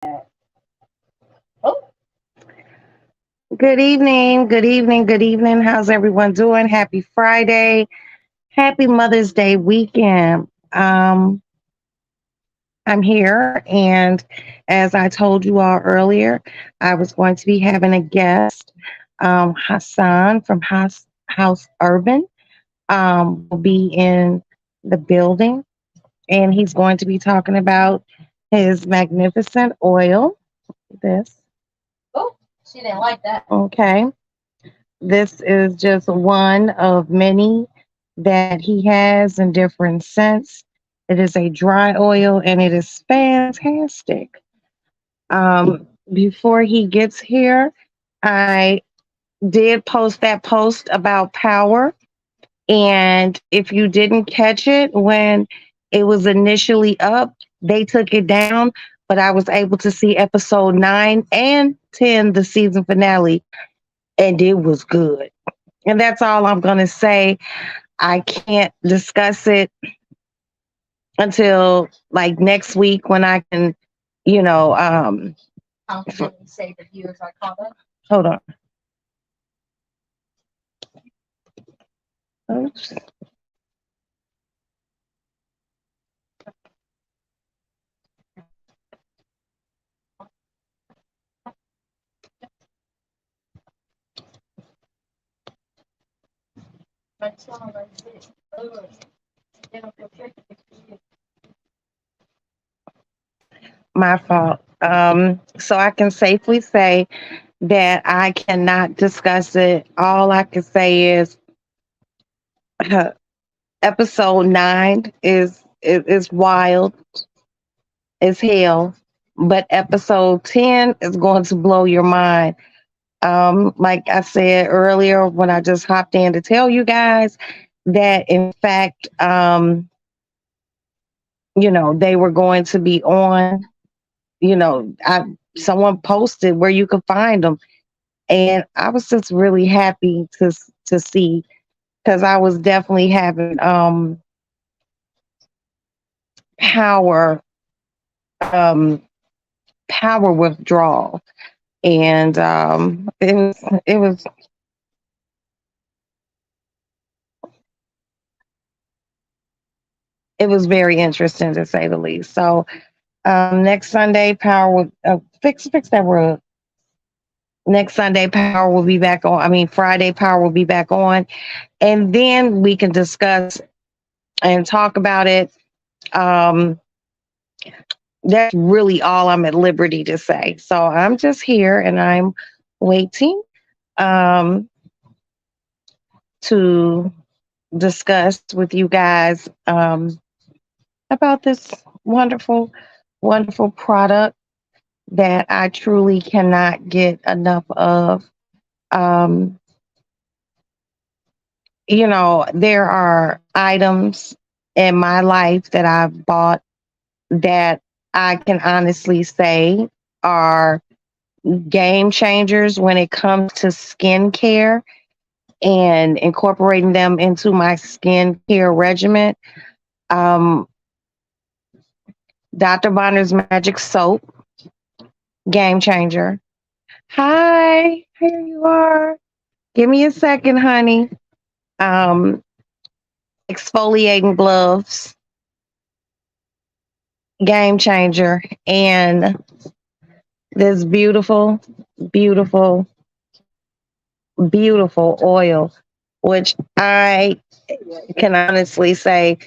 Oh, good evening, good evening, good evening. How's everyone doing? Happy Friday. Happy Mother's Day weekend. I'm here, and as I told you all earlier, I was going to be having a guest, Hassan from House Urban, will be in the building, and he's going to be talking about his magnificent oil. This. Oh, she didn't like that. Okay. This is just one of many that he has in different scents. It is a dry oil and it is fantastic. Before he gets here, I did post that post about power. And if you didn't catch it when it was initially up, they took it down. But I was able to see episode 9 and 10, the season finale, and it was good. And that's all I'm going to say. I can't discuss it until like next week when I can, you know, confidently say the viewers are covered. Hold on. Oops. My fault. So I can safely say that I cannot discuss it. All I can say is episode 9 is wild as hell, but episode 10 is going to blow your mind. Like I said earlier, when I just hopped in to tell you guys that, in fact, they were going to be on. Someone posted where you could find them, and I was just really happy to see because I was definitely having power um, power withdrawal, and it was very interesting to say the least. So next Sunday, Power will fix that word. Next Sunday, Power will be back on. I mean, Friday, Power will be back on, and then we can discuss and talk about it. Um, that's really all I'm at liberty to say. So I'm just here and I'm waiting um, to discuss with you guys about this wonderful, wonderful product that I truly cannot get enough of. Um, there are items in my life that I've bought that I can honestly say are game changers when it comes to skincare and incorporating them into my skincare regimen. Um, Dr. Bonner's Magic Soap, game changer. Hi, here you are. Give me a second, honey. Um, Exfoliating gloves, game changer, and this beautiful, beautiful, beautiful oil, which I can honestly say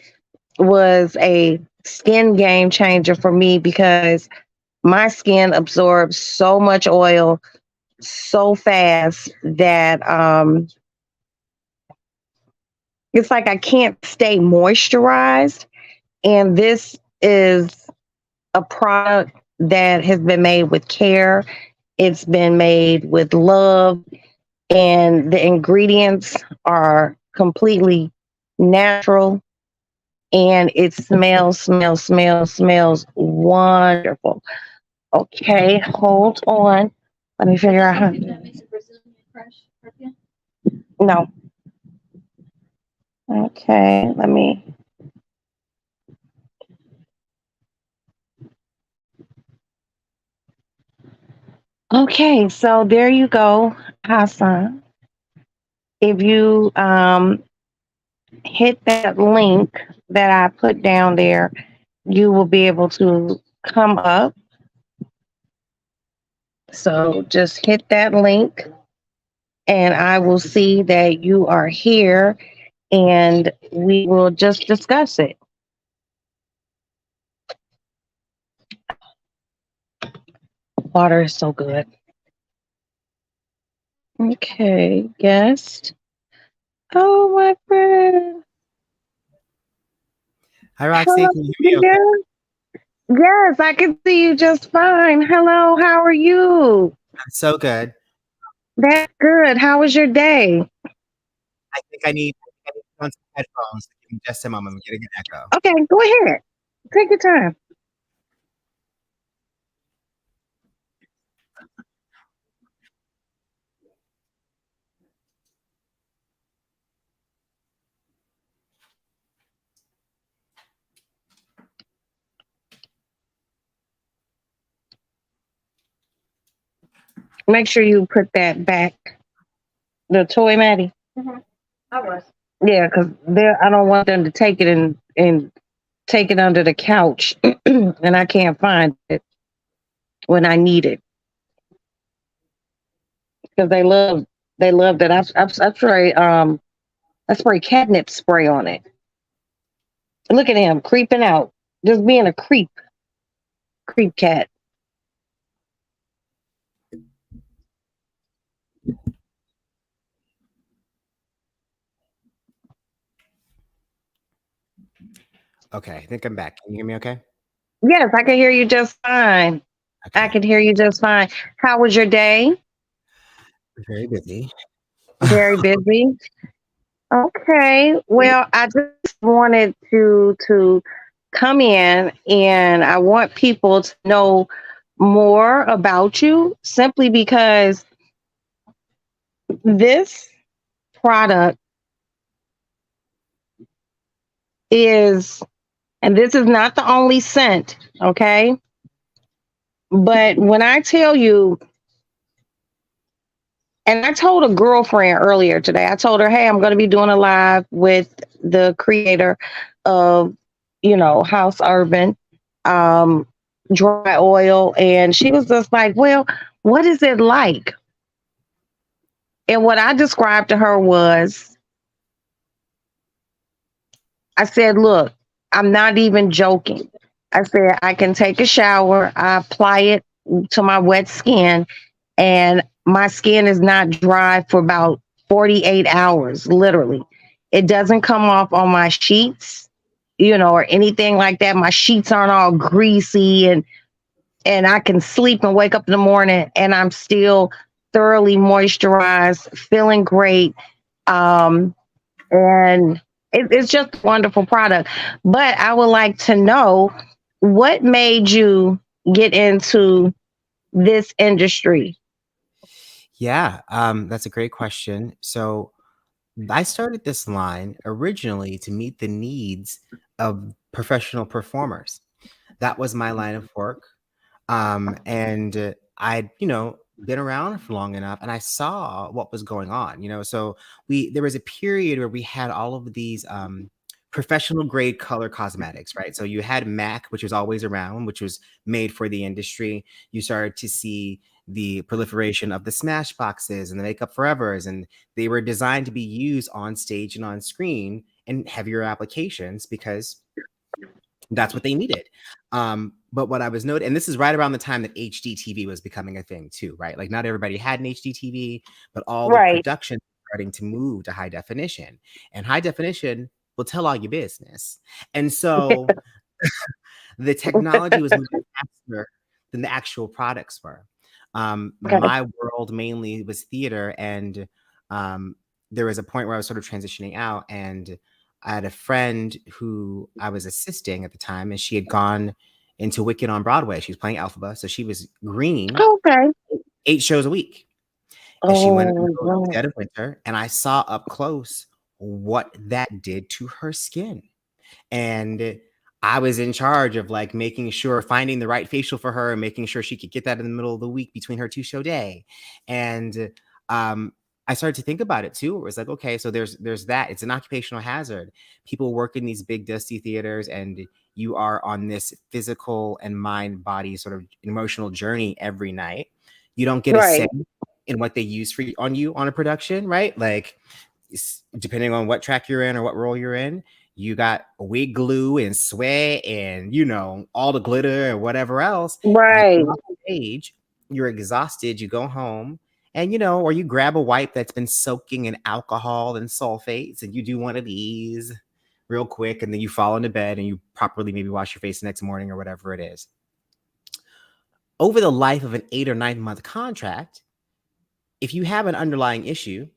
was a skin game changer for me because my skin absorbs so much oil so fast that it's like I can't stay moisturized. And this is a product that has been made with care. It's been made with love, and the ingredients are completely natural. And it smells wonderful. Okay, hold on. Let me figure out how. No. Okay, let me. Okay, so there you go, Hassan. If you hit that link that I put down there, you will be able to come up. So just hit that link and I will see that you are here and we will just discuss it. Water is so good. Okay, guest. Oh, my friend. Hi, Roxy. Hello, Can you hear me okay? dear. Yes, I can see you just fine. Hello, how are you? I'm so good. That's good. How was your day? I think I need to put on some headphones. Give me just a moment. I'm getting an echo. Okay, go ahead. Take your time. Make sure you put that back. The toy, Maddie. I was. Yeah, because I don't want them to take it and take it under the couch, and I can't find it when I need it because they love that. I spray catnip spray on it. Look at him creeping out, just being a creep cat. Okay, I think I'm back. Can you hear me okay? Yes, I can hear you just fine. I Okay. can hear you just fine. How was your day? Very busy. Very busy. Okay. Well, I just wanted to come in and I want people to know more about you simply because this product is, and this is not the only scent, okay? But when I tell you, and I told a girlfriend earlier today, I told her, hey, I'm going to be doing a live with the creator of, House Urban, um, dry oil. And she was just like, well, what is it like? And what I described to her was, I said, look, I'm not even joking. I said, I can take a shower, I apply it to my wet skin, and my skin is not dry for about 48 hours, literally. It doesn't come off on my sheets, or anything like that. My sheets aren't all greasy and I can sleep and wake up in the morning and I'm still thoroughly moisturized, feeling great. Um, and it's just a wonderful product. But I would like to know what made you get into this industry. Yeah, that's a great question. So I started this line originally to meet the needs of professional performers. That was my line of work. And I'd, been around for long enough and I saw what was going on. So there was a period where we had all of these professional grade color cosmetics, right? So you had MAC, which was always around, which was made for the industry. You started to see the proliferation of the Smash boxes and the Makeup Forevers, and they were designed to be used on stage and on screen in heavier applications because that's what they needed. But what I was noting, and this is right around the time that HD TV was becoming a thing too, right? Like not everybody had an HD TV, but all the Right. production starting to move to high definition. And high definition will tell all your business. And so the technology was moving faster than the actual products were. Okay. My world mainly was theater, and um, there was a point where I was sort of transitioning out, and I had a friend who I was assisting at the time, and she had gone into Wicked on Broadway. She was playing Elphaba, so she was green Okay. 8 shows a week, and she went in the Oh, middle of the wow. dead of winter, and I saw up close what that did to her skin. And I was in charge of like making sure finding the right facial for her and making sure she could get that in the middle of the week between her 2 show day. And um I started to think about it too. It was like, okay, so there's that. It's an occupational hazard. People work in these big dusty theaters and you are on this physical and mind body sort of emotional journey every night. You don't get a say Right. in what they use for you on a production, right? Like depending on what track you're in or what role you're in, you got wig glue and sweat and all the glitter and whatever else. You Right. go off the stage, you're exhausted, you go home, and or you grab a wipe that's been soaking in alcohol and sulfates, and you do one of these real quick, and then you fall into bed and you properly maybe wash your face the next morning or whatever it is. Over the life of an 8 or 9 month contract, if you have an underlying issue,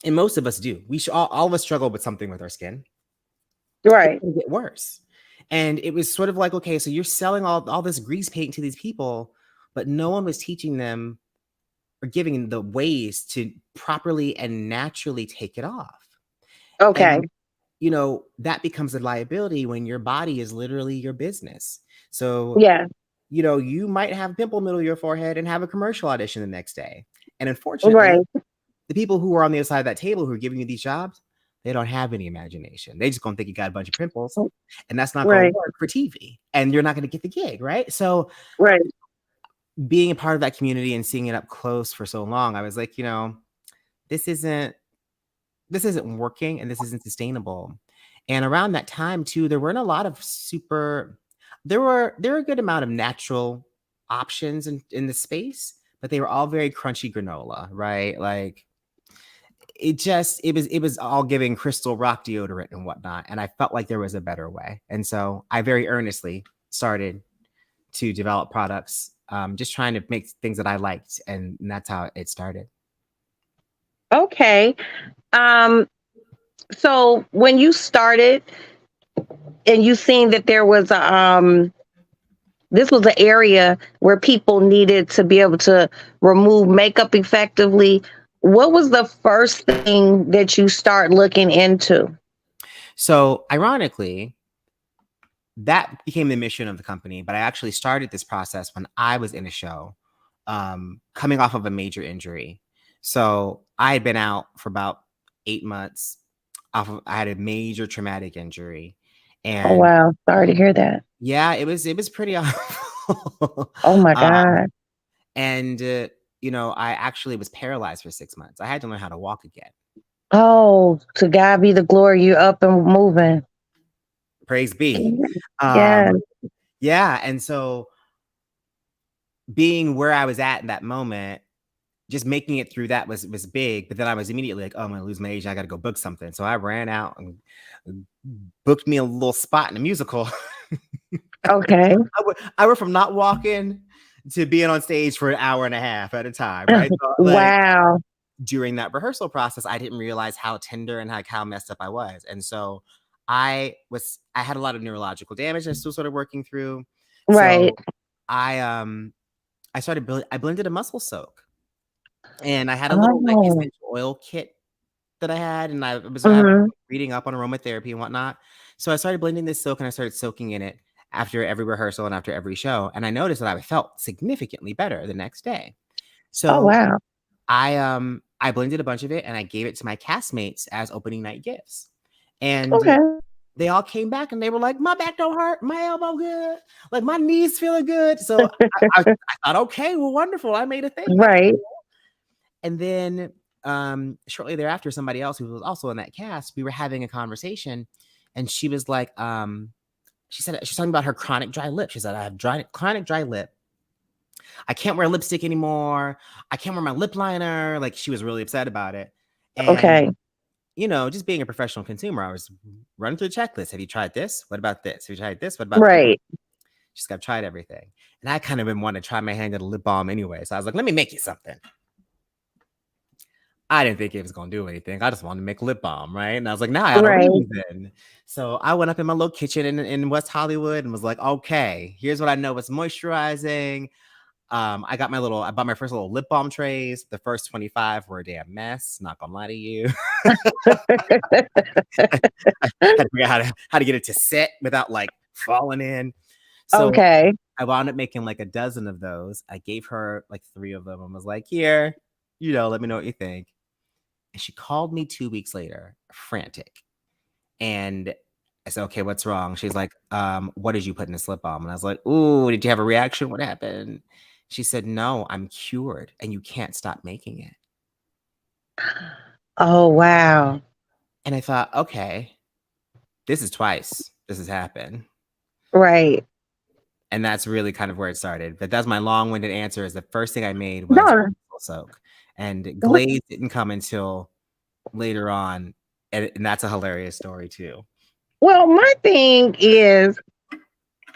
and most of us do, we should all of us struggle with something with our skin. Right. It get worse. And it was sort of like, okay, so you're selling all this grease paint to these people, but no one was teaching them or giving them the ways to properly and naturally take it off. Okay. And that becomes a liability when your body is literally your business. So Yeah. you might have a pimple middle of your forehead and have a commercial audition the next day. And unfortunately, Right. the people who are on the other side of that table who are giving you these jobs, they don't have any imagination. They just gonna think you got a bunch of pimples, and that's not gonna Right. work for TV, and you're not gonna get the gig, right? So Right. being a part of that community and seeing it up close for so long, I was like, this isn't working, and this isn't sustainable. And around that time too, there weren't a lot of there were a good amount of natural options in the space, but they were all very crunchy granola, right? Like it was all giving Crystal Rock deodorant and whatnot. And I felt like there was a better way. And so I very earnestly started to develop products, just trying to make things that I liked. And that's how it started. Okay. Um, so when you started and you seen that there was this was an area where people needed to be able to remove makeup effectively, what was the first thing that you start looking into? So ironically, that became the mission of the company, but I actually started this process when I was in a show, coming off of a major injury. So I had been out for about 8 months. I had a major traumatic injury, Oh and wow, sorry to hear that. yeah, it was pretty awful. Oh my um, God. and I actually was paralyzed for 6 months. I had to learn how to walk again. Oh, to God be the glory, you up and moving. Praise be. Yeah. Yeah, and so being where I was at in that moment, just making it through that was big. But then I was immediately like, oh, I'm gonna lose my agent. I gotta go book something. So I ran out and booked me a little spot in a musical. Okay. I went from not walking to being on stage for an hour and a half at a time, right? So, Wow. during that rehearsal process, I didn't realize how tender and how messed up I was. And so I had a lot of neurological damage I still sort of working through. Right. So I blended a muscle soak, and I had a little like Oh. essential oil kit that I had, and I was Mhm. reading up on aromatherapy and whatnot. So I started blending this soak and I started soaking in it after every rehearsal and after every show. And I noticed that I felt significantly better the next day. Oh So wow. I blended a bunch of it and I gave it to my castmates as opening night gifts. And Okay. they all came back and they were like, my back don't hurt, my elbow good, like my knees feeling good. So I thought, okay, well, wonderful. I made a thing. Right. And then shortly thereafter, somebody else who was also in that cast, we were having a conversation, and she was like, she said she's talking about her chronic dry lip. She said, I have chronic dry lip. I can't wear lipstick anymore. I can't wear my lip liner. Like, she was really upset about it. And Okay. just being a professional consumer, I was running through the checklist. Have you tried this? What about this? Have you tried this? What about this? Right. She's got tried everything. And I kind of been wanting to try my hand at a lip balm anyway. So I was like, let me make you something. I didn't think it was going to do anything. I just wanted to make lip balm, right? And I was like, now I got a Right. reason. So I went up in my little kitchen in West Hollywood and was like, okay, here's what I know it's moisturizing. I bought my first little lip balm trays. The first 25 were a damn mess. Not gonna lie to you. I had to figure out how to get it to sit without like falling in. So Okay. I wound up making like a dozen of those. I gave her like 3 of them and was like, here, let me know what you think. And she called me 2 weeks later, frantic. And I said, okay, what's wrong? She's like, what did you put in the slip balm? And I was like, ooh, did you have a reaction? What happened? She said, no, I'm cured and you can't stop making it. Oh, wow. And I thought, okay, this is twice this has happened. Right. And that's really kind of where it started. But that's my long-winded answer is the first thing I made was No. soak. And glaze didn't come until later on. And that's a hilarious story too. Well, my thing is,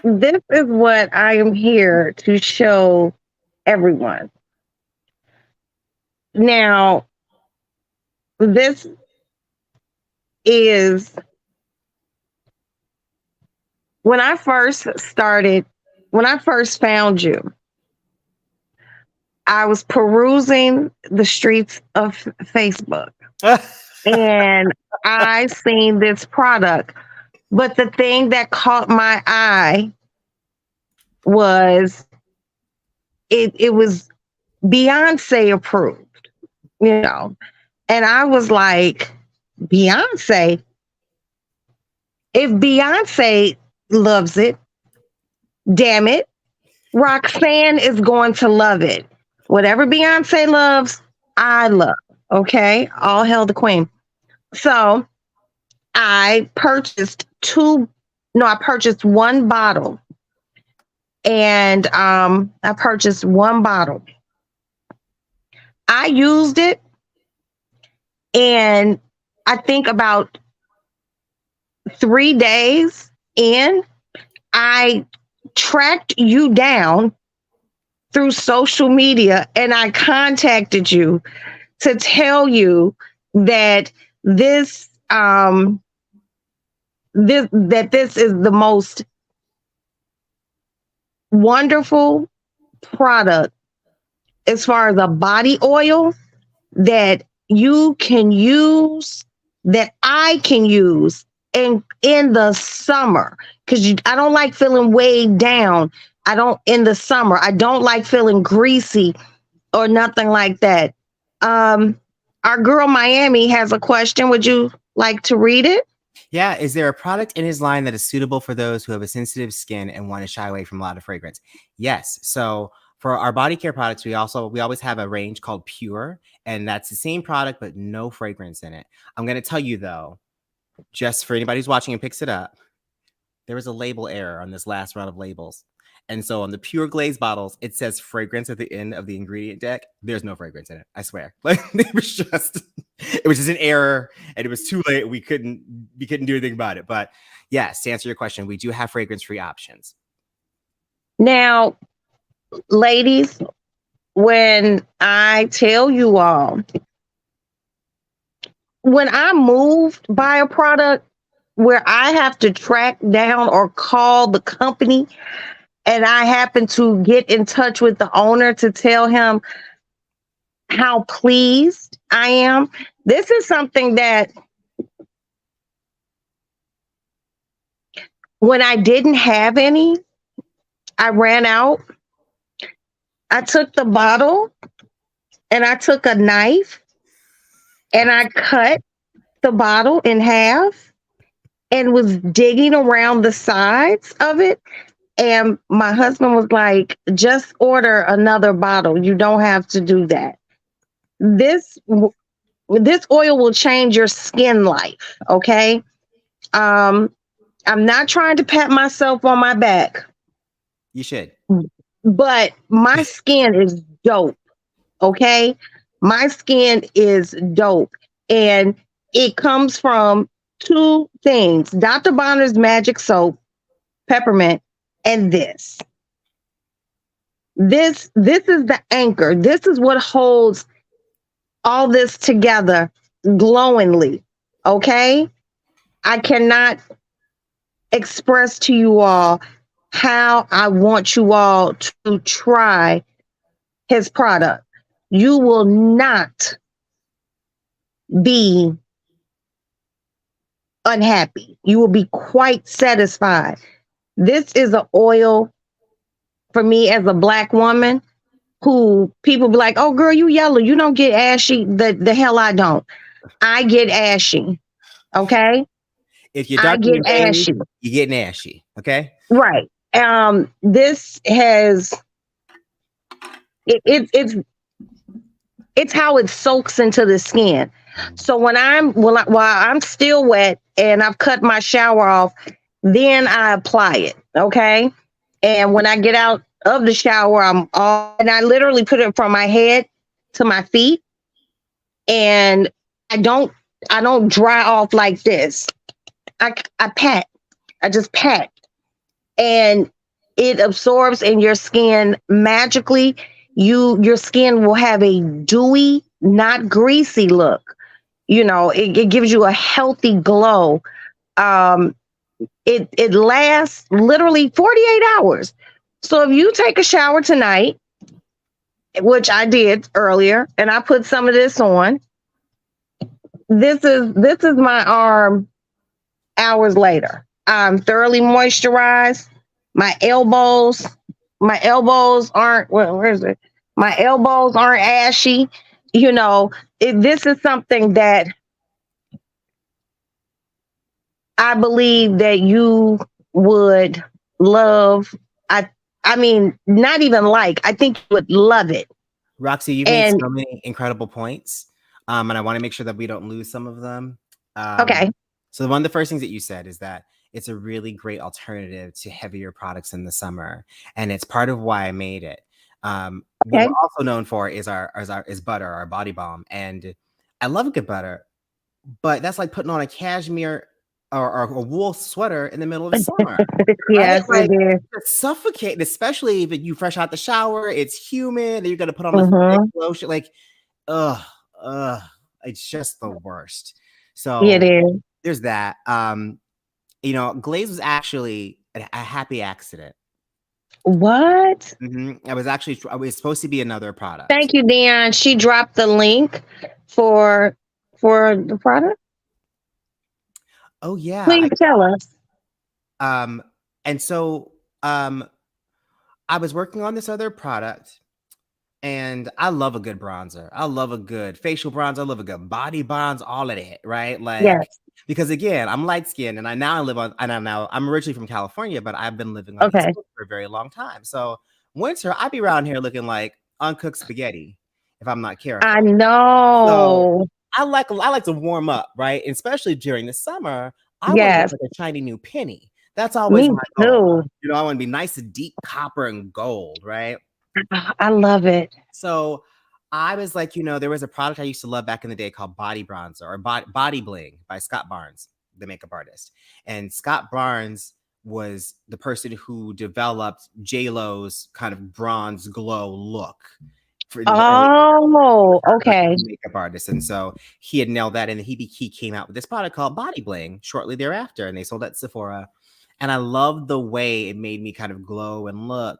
this is what I am here to show everyone. Now, this is when I first found you, I was perusing the streets of Facebook and I seen this product. But the thing that caught my eye was it was Beyonce approved, And I was like, Beyonce? If Beyonce loves it, damn it, Roxanne is going to love it. Whatever Beyonce loves, I love. Okay. All hail the queen. So I purchased one bottle. And I purchased one bottle. I used it. And I think about 3 days in, I tracked you down through social media and I contacted you to tell you that this is the most wonderful product as far as a body oil that you can use, that I can use in the summer, because I don't like feeling weighed down. In the summer, I don't like feeling greasy or nothing like that. Our girl Miami has a question. Would you like to read it? Yeah. Is there a product in his line that is suitable for those who have a sensitive skin and want to shy away from a lot of fragrance? Yes. So for our body care products, we always have a range called Pure, and that's the same product, but no fragrance in it. I'm going to tell you though, just for anybody who's watching and picks it up, there was a label error on this last round of labels. And so on the Pure Glaze bottles, it says fragrance at the end of the ingredient deck. There's no fragrance in it. I swear. Like it was just an error, and it was too late. We couldn't do anything about it. But yes, to answer your question, we do have fragrance-free options. Now, ladies, when I tell you all, when I'm moved by a product where I have to track down or call the company, and I happen to get in touch with the owner to tell him how pleased I am, this is something that when I didn't have any, I ran out. I took the bottle and I took a knife and I cut the bottle in half and was digging around the sides of it. And my husband was like, just order another bottle. You don't have to do that. This oil will change your skin life. Okay. I'm not trying to pat myself on my back. You should. But my skin is dope. Okay. My skin is dope. And it comes from 2 things: Dr. Bronner's Magic Soap, peppermint, and this. This is the anchor. This is what holds all this together glowingly. Okay. I cannot express to you all how I want you all to try his product. You will not be unhappy. You will be quite satisfied. This is an oil for me as a black woman who people be like, "Oh, girl, you yellow. You don't get ashy." The hell I don't. I get ashy. Okay, If you're I darker get than beige, ashy. you get ashy. Okay. Right. This has it's how it soaks into the skin. So while I'm still wet and I've cut my shower off, then I apply it. Okay. And when I get out of the shower, and I literally put it from my head to my feet. And I don't I don't dry off like this. I pat. I just pat. And it absorbs in your skin magically. Your skin will have a dewy, not greasy look. It gives you a healthy glow. Um, it lasts literally 48 hours. So if you take a shower tonight, which I did earlier, and I put some of this on, this is my arm hours later. I'm thoroughly moisturized. My elbows, my elbows aren't where is it? My elbows aren't ashy. This is something that I believe that you would love. I mean, not even like. I think you would love it. Roxy, you've made And so many incredible points, and I want to make sure that we don't lose some of them. okay, So one of the first things that you said is that it's a really great alternative to heavier products in the summer, and it's part of why I made it. What okay. we're also known for is is butter, our body balm, and I love a good butter, but that's like putting on a cashmere or a wool sweater in the middle of the summer. Right? Yes, Like, it is. it's suffocating, especially if you fresh out the shower, it's humid, and you're gonna put on this thick Mm-hmm. lotion. Like, ugh, ugh, it's just the worst. It So is. there's that. Glaze was actually a happy accident. What? I was supposed to be another product. Thank you, Dion. She dropped the link for the product. Oh yeah. Please tell us. And so I was working on this other product. And I love a good bronzer. I love a good facial bronzer. I love a good body bronze, all of it, right? Like, Yes. because again, I'm light skinned and I'm originally from California, but I've been living on the East Okay. Coast for a very long time. So winter, I'd be around here looking like uncooked spaghetti if I'm not I careful. So know. I like to warm up, right? And especially during the summer, I want to look Yes. like a shiny new penny. That's always Me my goal. too. I want to be nice and deep copper and gold, right? I love it. So I was like, there was a product I used to love back in the day called Body Bronzer or Body Bling by Scott Barnes, the makeup artist. And Scott Barnes was the person who developed J-Lo's kind of bronze glow look for the early Oh, okay. makeup artist. And so he had nailed that. And he came out with this product called Body Bling shortly thereafter. And they sold at Sephora. And I loved the way it made me kind of glow and look.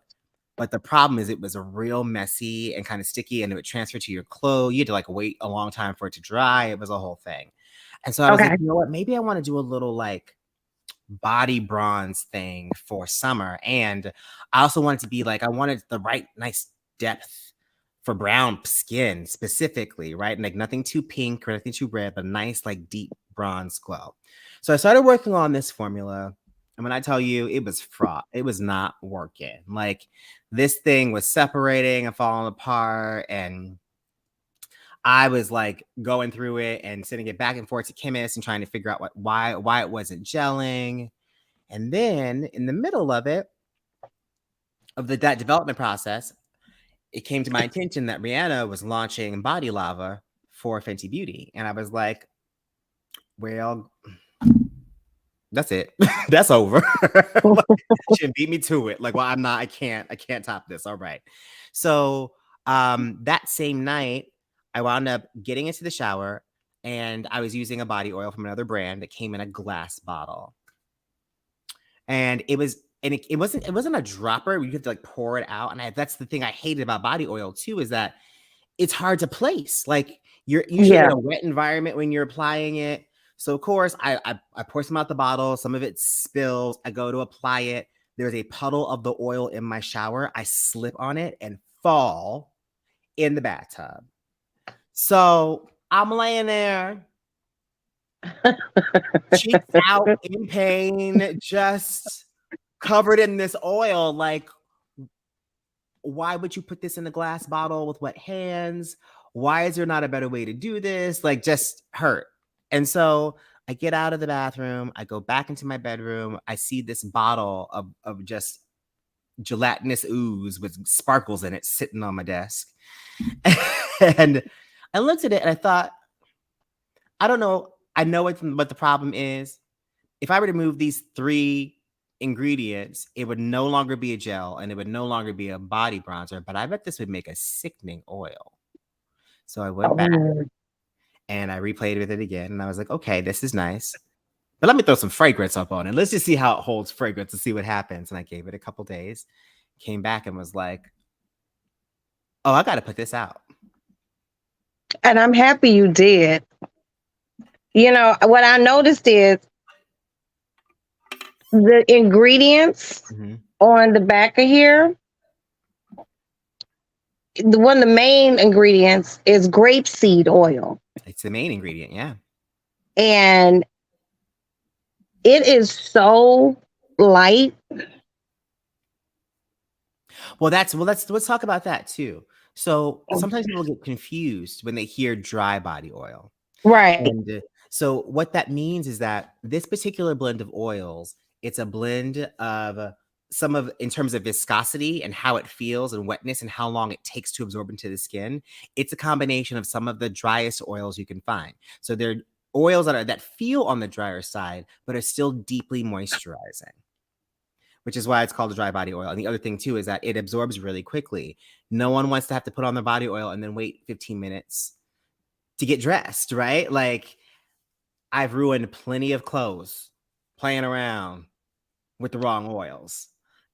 But the problem is it was a real messy and kind of sticky, and it would transfer to your clothes. You had to like wait a long time for it to dry. It was a whole thing. And so I was like, Okay. you know what? Maybe I want to do a little like body bronze thing for summer. And I also wanted to be like, I wanted the right nice depth for brown skin specifically, right? And like nothing too pink or nothing too red, but nice like deep bronze glow. So I started working on this formula. And when I tell you it was fraught, it was not working. Like this thing was separating and falling apart. And I was like going through it and sending it back and forth to chemists and trying to figure out why it wasn't gelling. And then in the middle of that development process, it came to my attention that Rihanna was launching Body Lava for Fenty Beauty. And I was like, well, that's it. That's over. Like, she beat me to it. Like, well, I can't top this. All right. So that same night, I wound up getting into the shower and I was using a body oil from another brand that came in a glass bottle. And it wasn't a dropper. You have to like pour it out. And that's the thing I hated about body oil too, is that it's hard to place. Like you're usually in a wet environment when you're applying it. So of course, I pour some out the bottle. Some of it spills. I go to apply it. There's a puddle of the oil in my shower. I slip on it and fall in the bathtub. So I'm laying there, cheeks out in pain, just covered in this oil. Like, why would you put this in a glass bottle with wet hands? Why is there not a better way to do this? Like, just hurt. And so I get out of the bathroom. I go back into my bedroom. I see this bottle of just gelatinous ooze with sparkles in it sitting on my desk. And I looked at it and I thought, I don't know. I know what the problem is. If I were to move these 3 ingredients, it would no longer be a gel and it would no longer be a body bronzer, but I bet this would make a sickening oil. So I went back and I replayed with it again. And I was like, okay, this is nice, but let me throw some fragrance up on it. Let's just see how it holds fragrance and see what happens. And I gave it a couple days, came back and was like, oh, I got to put this out. And I'm happy you did. You know, what I noticed is the ingredients on the back of here, one of the main ingredients is grapeseed oil. It's the main ingredient, yeah. And it is so light. Well, let's talk about that too. So sometimes people get confused when they hear dry body oil. Right. And so what that means is that this particular blend of oils, it's a blend of some of, in terms of viscosity and how it feels and wetness and how long it takes to absorb into the skin. It's a combination of some of the driest oils you can find. So they're oils that feel on the drier side, but are still deeply moisturizing, which is why it's called a dry body oil. And the other thing too is that it absorbs really quickly. No one wants to have to put on the body oil and then wait 15 minutes to get dressed, right? Like, I've ruined plenty of clothes playing around with the wrong oils.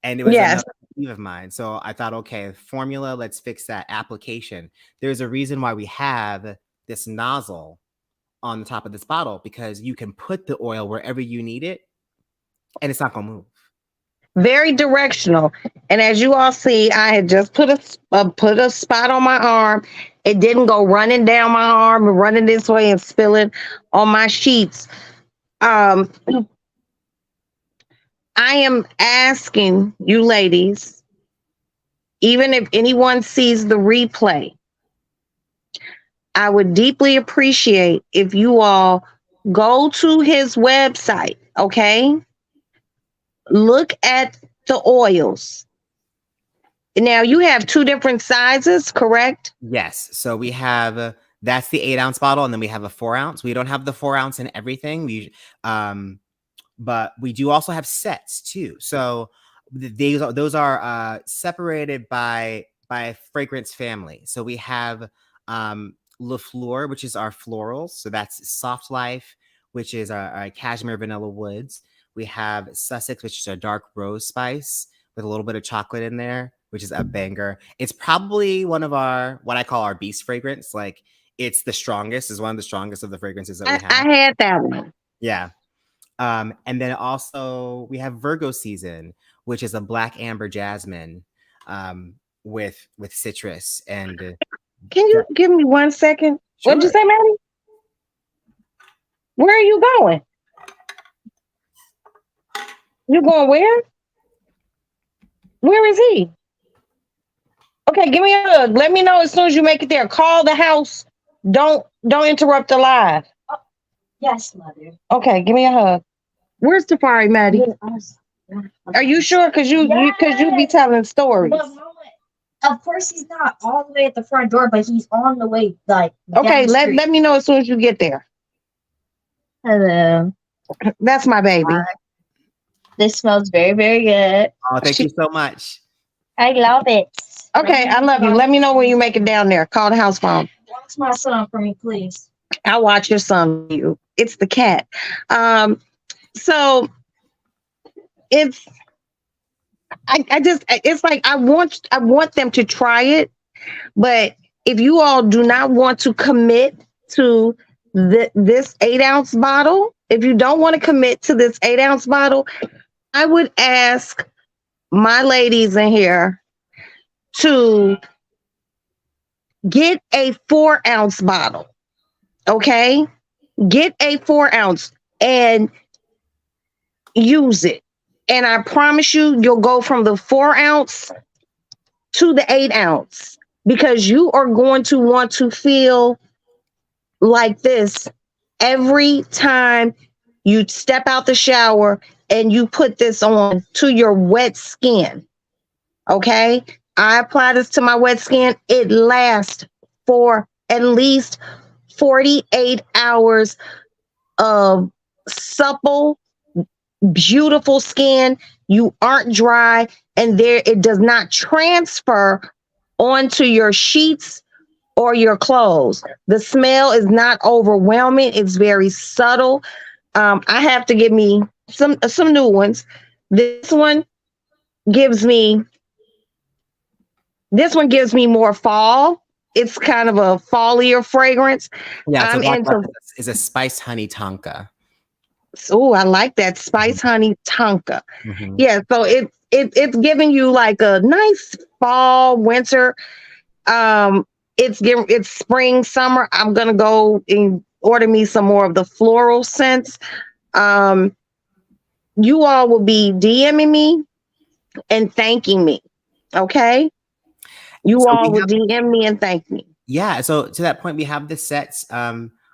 And it was another peeve of mine. So I thought, okay, formula, let's fix that. Application. There's a reason why we have this nozzle on the top of this bottle, because you can put the oil wherever you need it and it's not going to move. Very directional. And as you all see, I had just put a spot on my arm. It didn't go running down my arm and running this way and spilling on my sheets. I am asking you ladies, even if anyone sees the replay, I would deeply appreciate if you all go to his website, okay? Look at the oils. Now, you have 2 different sizes, correct? Yes. So we have, that's the 8-ounce bottle, and then we have a 4-ounce. We don't have the 4-ounce in everything. But we do also have sets too. So those are separated by fragrance family. So we have Le Fleur, which is our florals. So that's Soft Life, which is our cashmere vanilla woods. We have Sussex, which is a dark rose spice with a little bit of chocolate in there, which is a banger. It's probably one of our, what I call our beast fragrance. Like, it's the strongest, is one of the strongest of the fragrances that we have. I had that one. Yeah. And then also we have Virgo Season, which is a black amber jasmine with citrus. And can you give me 1 second? Sure. What'd you say, Maddie? Where are you going? You going where? Where is he? Okay, give me a hug. Let me know as soon as you make it there. Call the house. Don't interrupt the live. Yes, Mother. Okay, give me a hug. Where's Tafari, Maddie? Are you sure? Because you be telling stories. But Mama, of course he's not all the way at the front door, but he's on the way. Like, okay, let me know as soon as you get there. Hello. That's my baby. This smells very, very good. Oh, thank you so much. I love it. Okay, I love you. Let me know when you make it down there. Call the house phone. Watch my son for me, please. I'll watch your son for you. It's the cat. So it's like I want them to try it, but if you all do not want to commit to this 8-ounce bottle, if you don't want to commit to this 8-ounce bottle, I would ask my ladies in here to get a 4-ounce bottle. Okay? Get a 4-ounce and use it. And I promise you, you'll go from the 4-ounce to the 8-ounce because you are going to want to feel like this every time you step out the shower and you put this on to your wet skin. Okay? I apply this to my wet skin. It lasts for at least 48 hours of supple, beautiful skin. You aren't dry, and there it does not transfer onto your sheets or your clothes. The smell is not overwhelming. It's very subtle. I have to give me some new ones. This one gives me more fall. It's kind of a fallier fragrance. Yeah, so I'm into. is a spiced honey tonka. Oh, I like that spice honey tonka. Mhm. Yeah, so it's giving you like a nice fall, winter. It's spring, summer. I'm gonna go and order me some more of the floral scents. You all will be DMing me and thanking me. Okay, you So all we will have, DM me and thank me. yeah. So to that point, we have the sets.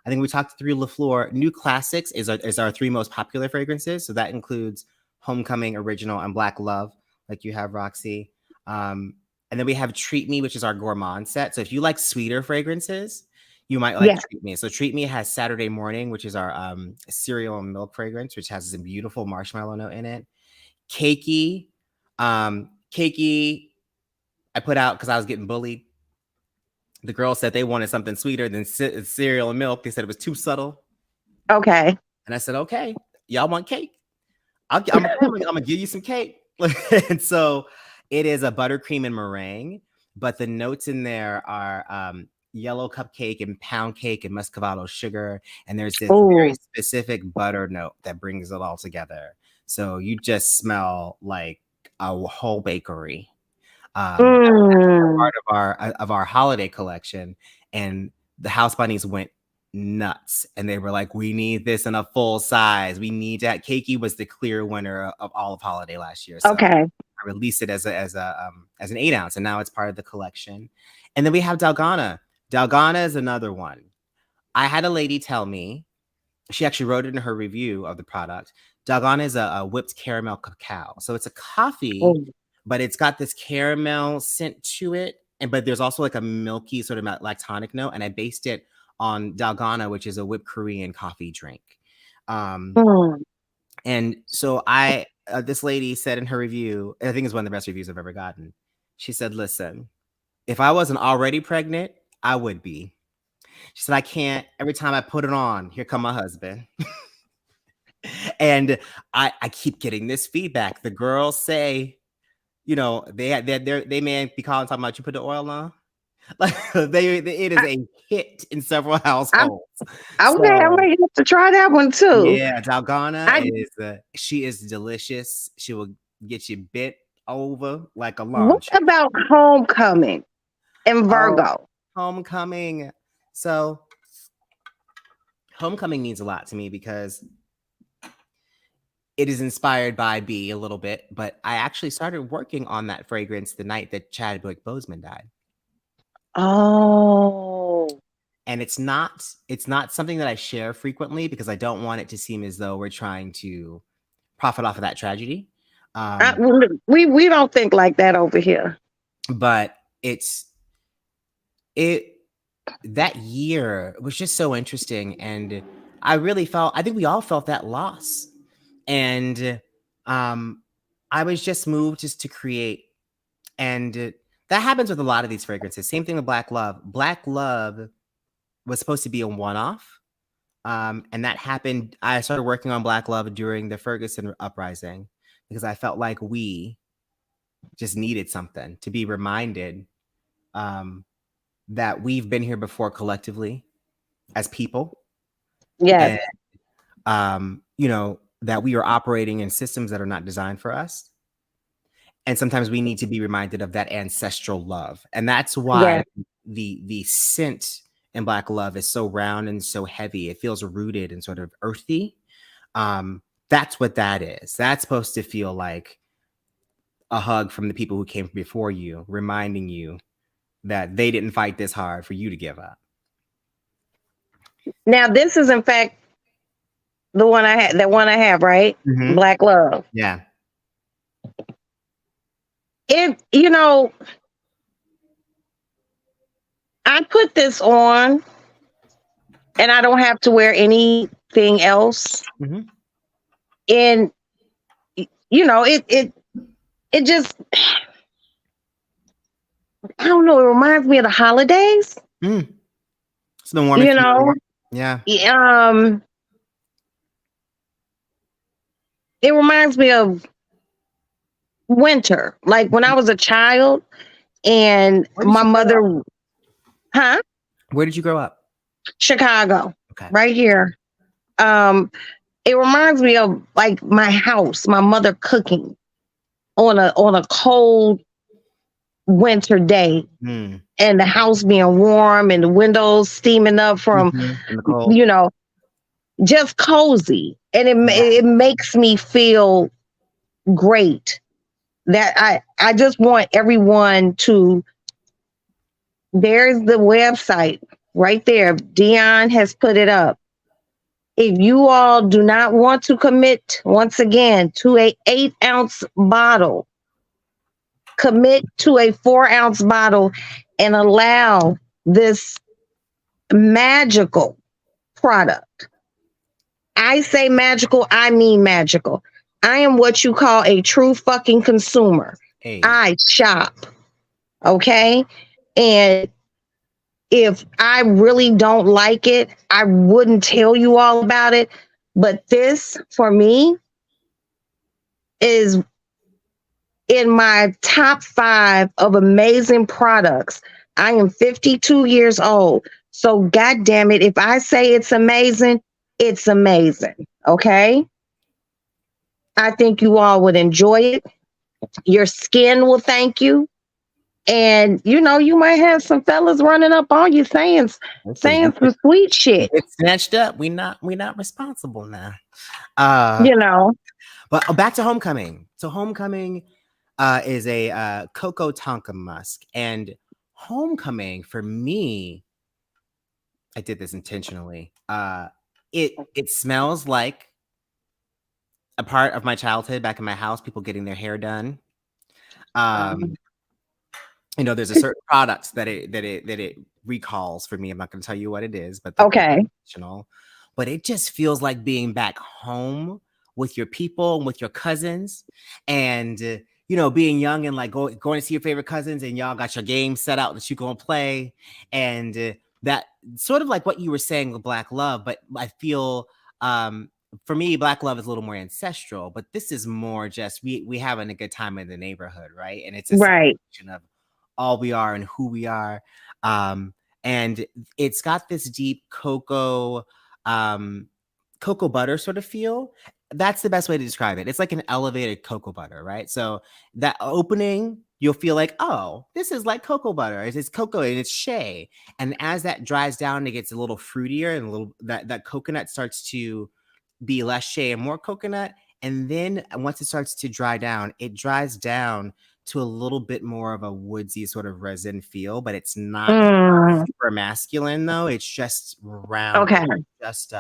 I think we talked through LaFleur. New Classics is our 3 most popular fragrances. So that includes Homecoming, Original, and Black Love, like you have, Roxy. And then we have Treat Me, which is our gourmand set. So if you like sweeter fragrances, you might like Yeah. Treat Me. So Treat Me has Saturday Morning, which is our cereal and milk fragrance, which has some beautiful marshmallow note in it. Cakey, Cakey, I put out because I was getting bullied. The girls said they wanted something sweeter than cereal and milk. They said it was too subtle. Okay. And I said, okay, y'all want cake? I'm gonna give you some cake. And so it is a buttercream and meringue, but the notes in there are yellow cupcake and pound cake and muscovado sugar. And there's this very specific butter note that brings it all together. So you just smell like a whole bakery. Part of our holiday collection, and the House Bunnies went nuts, and they were like, "We need this in a full size. We need that." Cakey was the clear winner of all of holiday last year. So Okay. I released it as an 8-ounce, and now it's part of the collection. And then we have Dalgona. Dalgona is another one. I had a lady tell me, she actually wrote it in her review of the product. Dalgona is a whipped caramel cacao. So it's a coffee, but it's got this caramel scent to it. But there's also like a milky sort of lactonic note. And I based it on Dalgona, which is a whipped Korean coffee drink. And so this lady said in her review, I think it's one of the best reviews I've ever gotten. She said, listen, if I wasn't already pregnant, I would be. She said, I can't, every time I put it on, here come my husband. And I keep getting this feedback. The girls say, you know, they may be calling talking about, you put the oil on. Like it is a hit in several households. I may have to try that one too. Yeah, Dalgona she is delicious. She will get you bit over like a lunch. What about Homecoming and Virgo? Homecoming. So Homecoming means a lot to me because it is inspired by B a little bit, but I actually started working on that fragrance the night that Chadwick Boseman died. Oh. And it's not something that I share frequently because I don't want it to seem as though we're trying to profit off of that tragedy. We don't think like that over here. But that year was just so interesting, and I think we all felt that loss. And I was just moved just to create, and that happens with a lot of these fragrances. Same thing with Black Love. Black Love was supposed to be a one-off, and that happened. I started working on Black Love during the Ferguson uprising because I felt like we just needed something to be reminded that we've been here before collectively as people, Yes. You know, that we are operating in systems that are not designed for us. And sometimes we need to be reminded of that ancestral love. And that's why Yes. the scent in Black Love is so round and so heavy. It feels rooted and sort of earthy. That's what that is. That's supposed to feel like a hug from the people who came before you, reminding you that they didn't fight this hard for you to give up. Now, this is in fact the one I had. The one I have, right? Mhm. Black Love. Yeah. It, you know, I put this on, and I don't have to wear anything else. Mhm. And you know, it just, I don't know. It reminds me of the holidays. Mm. It's been warming. You know, Yeah. it reminds me of winter, like when I was a child, and Where did my you grow up? mother, huh? Where did you grow up? Chicago, Okay. right here. It reminds me of like my house, my mother cooking on a cold winter day, Mm. and the house being warm and the windows steaming up from, Mhm. In the cold. you know, just cozy, and Yeah. it makes me feel great. That I just want everyone to. There's the website right there. Dion has put it up. If you all do not want to commit once again to a 8-ounce bottle, commit to a 4-ounce bottle and allow this magical product. I say magical, I mean magical. I am what you call a true fucking consumer. Hey. I shop. Okay. And if I really don't like it, I wouldn't tell you all about it. But this, for me, is in my top 5 of amazing products. I am 52 years old. So, God damn it, if I say it's amazing, it's amazing. Okay. I think you all would enjoy it. Your skin will thank you. And you know, you might have some fellas running up on you saying some sweet shit. It's snatched up. We not responsible now. You know. But back to Homecoming. So Homecoming is a cocoa tonka musk, and Homecoming for me, I did this intentionally. It smells like a part of my childhood back in my house. People getting their hair done. You know, there's a certain product that it recalls for me. I'm not going to tell you what it is, but okay. But it just feels like being back home with your people and with your cousins, and you know, being young and like going to see your favorite cousins, and y'all got your game set out that you gonna play, and that sort of like what you were saying with Black Love. But I feel for me, Black Love is a little more ancestral, but this is more just we having a good time in the neighborhood, right? And it's a celebration of all we are and who we are. And it's got this deep cocoa butter sort of feel. That's the best way to describe it. It's like an elevated cocoa butter, right? So that opening, you'll feel like, oh, this is like cocoa butter. It's cocoa and it's shea. And as that dries down, it gets a little fruitier, and a little that coconut starts to be less shea and more coconut. And then once it starts to dry down, it dries down to a little bit more of a woodsy sort of resin feel, but it's not super masculine though. It's just round. Okay. Just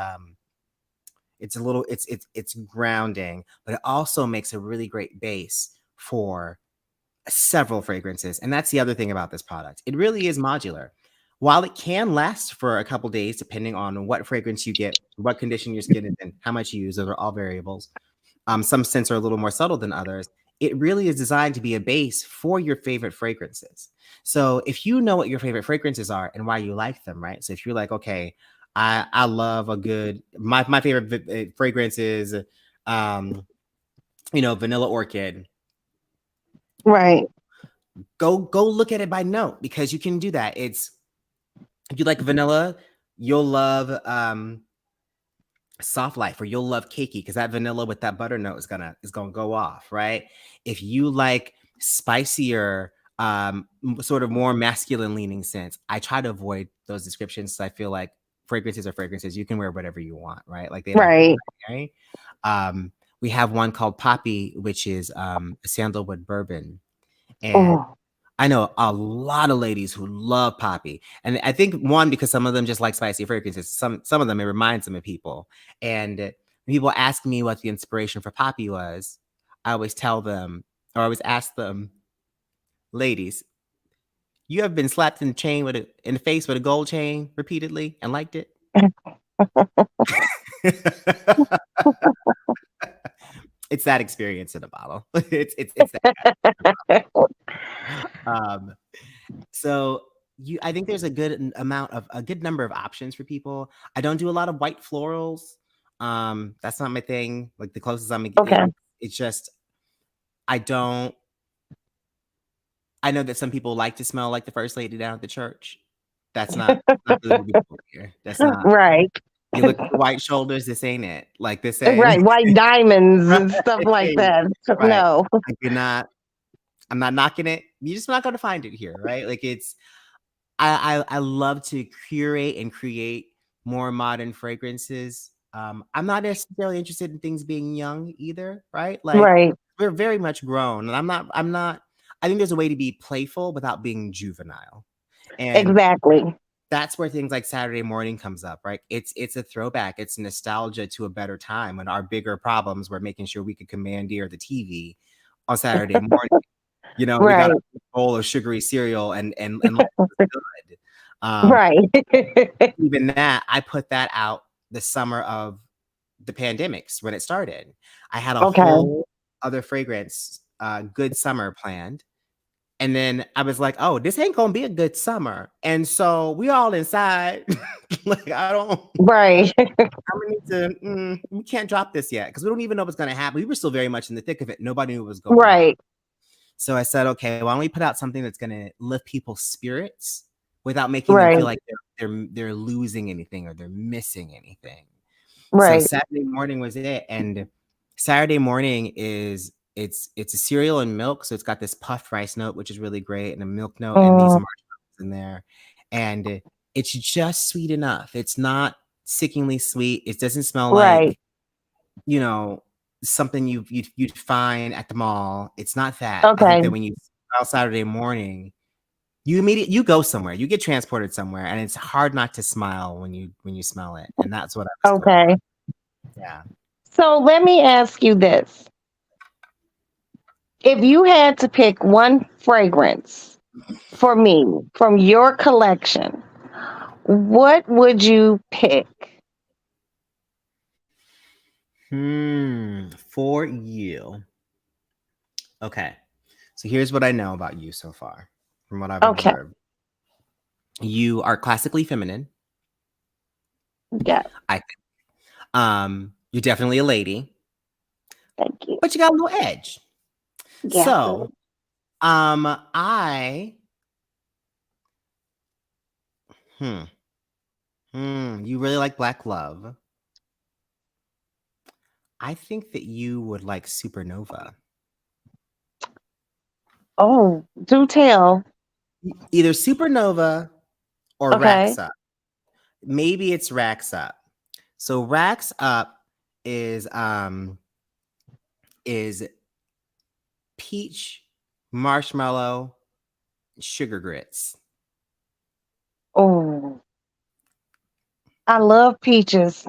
it's a little it's grounding, but it also makes a really great base for several fragrances. And that's the other thing about this product. It really is modular. While it can last for a couple days, depending on what fragrance you get, what condition your skin is in, how much you use, those are all variables. Some scents are a little more subtle than others. It really is designed to be a base for your favorite fragrances. So if you know what your favorite fragrances are and why you like them, right? So if you're like, okay, I love a good, my favorite fragrance is, you know, Vanilla Orchid. Right. Go look at it by note, because you can do that. It's, if you like vanilla, you'll love Soft Life, or you'll love Cakey because that vanilla with that butter note is gonna go off, right? If you like spicier, sort of more masculine leaning scents, I try to avoid those descriptions. So I feel like fragrances are fragrances. You can wear whatever you want, right? Like they don't have to Right. be binary. We have one called Poppy, which is a sandalwood bourbon, and Oh, I know a lot of ladies who love Poppy, and I think one because some of them just like spicy fragrances. Some of them it reminds them of people. And when people ask me what the inspiration for Poppy was, I always tell them, or I always ask them, ladies, you have been slapped in the in the face with a gold chain repeatedly and liked it. It's that experience in a bottle. It's that. Um, So I think there's a good number of options for people. I don't do a lot of white florals. That's not my thing. Like the closest I'm okay. it's just I don't. I know that some people like to smell like the first lady down at the church. That's not really what we do here. That's not. Right. You look at the white shoulders. This ain't it. Like this ain't Right. White diamonds and stuff like right. that. Right. No. Like you're not. I'm not knocking it. You're just not going to find it here, right? Like it's. I love to curate and create more modern fragrances. I'm not necessarily interested in things being young either, right? Like Right. we're very much grown, and I'm not. I think there's a way to be playful without being juvenile, and Exactly. that's where things like Saturday Morning comes up, right? It's a throwback. It's nostalgia to a better time when our bigger problems were making sure we could commandeer the TV on Saturday morning. You know, we got Right. a bowl of sugary cereal and life was good. Right. Even that, I put that out the summer of the pandemics when it started. I had a Okay. whole other fragrance, good summer planned. And then I was like, oh, this ain't gonna be a good summer. And so we all inside. Like, Right. we can't drop this yet because we don't even know what's gonna happen. We were still very much in the thick of it. Nobody knew what was going on. Right. So I said, okay, why don't we put out something that's gonna lift people's spirits without making them feel Right. like they're losing anything or they're missing anything. So Right. Saturday Morning was it, and Saturday Morning is it's a cereal and milk, so it's got this puffed rice note, which is really great, and a milk note, and these marshmallows in there, and it's just sweet enough. It's not sickeningly sweet. It doesn't smell Right. like something you'd find at the mall. It's not that. I think Okay. that when you smell Saturday Morning, you go somewhere, you get transported somewhere, and it's hard not to smile when you smell it. And that's what I was going Okay. for. Yeah. So let me ask you this. If you had to pick one fragrance for me from your collection, what would you pick? For you. Okay. So here's what I know about you so far, from what I've Okay. observed. You are classically feminine. Yeah. I think. You're definitely a lady, Thank you. but you got a little edge. Yeah. So, you really like Black Love. I think that you would like Supernova. Oh, do tell. Either Supernova or Okay. Racks Up. Maybe it's Racks Up. So Racks Up is peach, marshmallow, sugar grits. Oh, I love peaches.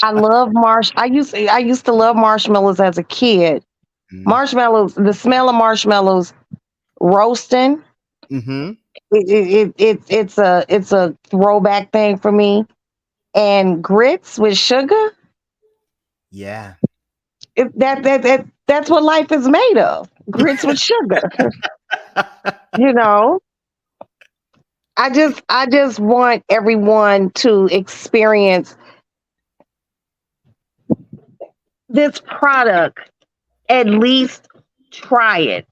I love I used to love marshmallows as a kid. Marshmallows, the smell of marshmallows roasting. Mm-hmm. It's a throwback thing for me. And grits with sugar. Yeah. That's what life is made of. Grits with sugar. You know. I just want everyone to experience this product. At least try it.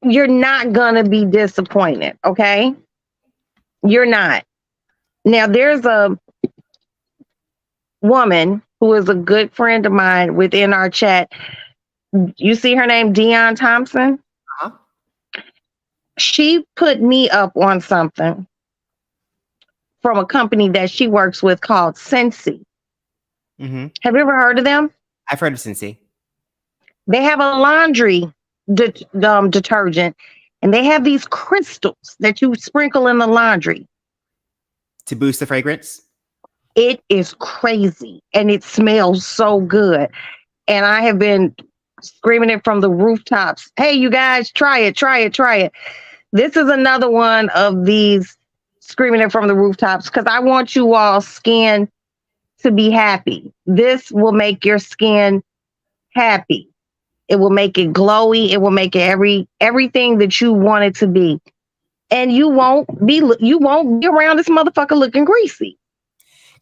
You're not gonna be disappointed, okay? You're not. Now there's a woman who is a good friend of mine within our chat. You see her name, Dion Thompson? Uh-huh. She put me up on something from a company that she works with called Scentsy. Mm-hmm. Have you ever heard of them? I've heard of Cincy. They have a laundry detergent, and they have these crystals that you sprinkle in the laundry. To boost the fragrance? It is crazy, and it smells so good. And I have been screaming it from the rooftops. Hey, you guys, try it, try it, try it. This is another one of these screaming it from the rooftops because I want you all skin to be happy. This will make your skin happy. It will make it glowy. It will make it everything that you want it to be. And you won't be around this motherfucker looking greasy.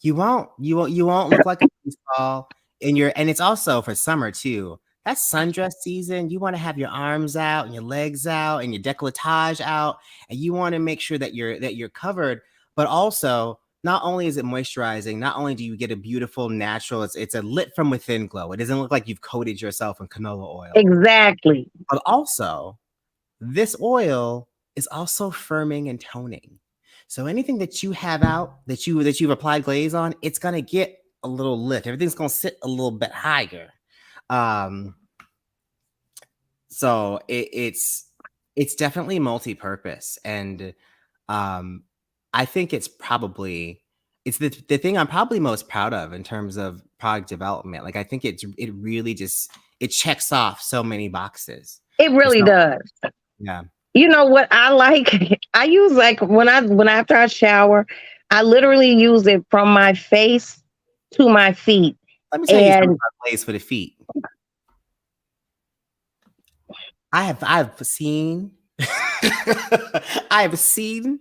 You won't look like a baseball and it's also for summer too. That's sundress season. You want to have your arms out and your legs out and your décolletage out, and you want to make sure that you're covered, but also not only is it moisturizing, not only do you get a beautiful natural, it's a lit from within glow. It doesn't look like you've coated yourself in canola oil. Exactly. But also, this oil is also firming and toning. So anything that you have out that you've applied glaze on, it's gonna get a little lift. Everything's gonna sit a little bit higher. So it's definitely multi-purpose, and I think it's the thing I'm probably most proud of in terms of product development. Like I think it really just it checks off so many boxes. It really does. Yeah. You know what I like? I use like when after I shower, I literally use it from my face to my feet. Let me tell you something about glaze for the feet. I've seen I have seen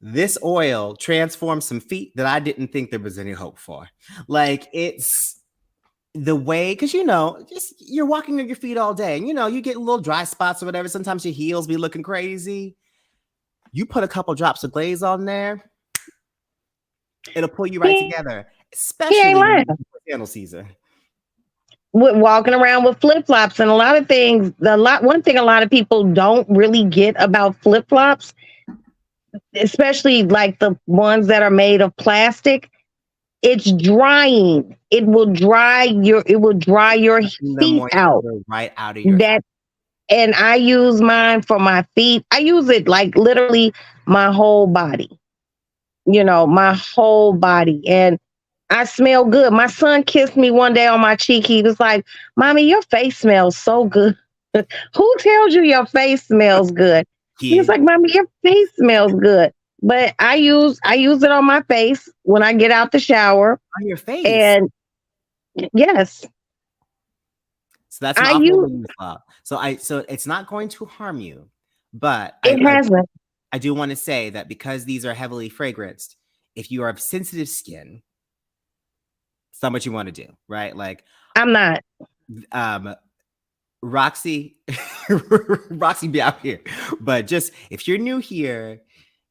this oil transform some feet that I didn't think there was any hope for. Like it's the way, because just you're walking on your feet all day, and you get little dry spots or whatever. Sometimes your heels be looking crazy. You put a couple drops of glaze on there, it'll pull you right together, especially in sandal season. With walking around with flip-flops and a lot of things. One thing a lot of people don't really get about flip-flops, especially like the ones that are made of plastic, it's drying. It will dry your feet out. Right out of your and I use mine for my feet. I use it like literally my whole body. My whole body. And I smell good. My son kissed me one day on my cheek. He was like, "Mommy, your face smells so good." Who tells you your face smells good? He was like, "Mommy, your face smells good." But I use it on my face when I get out the shower. On your face. And yes. So that's an use. So it's not going to harm you, but it hasn't. I do want to say that because these are heavily fragranced, if you are of sensitive skin, it's not what you want to do, right? Like I'm not. Roxy be out here. But just if you're new here,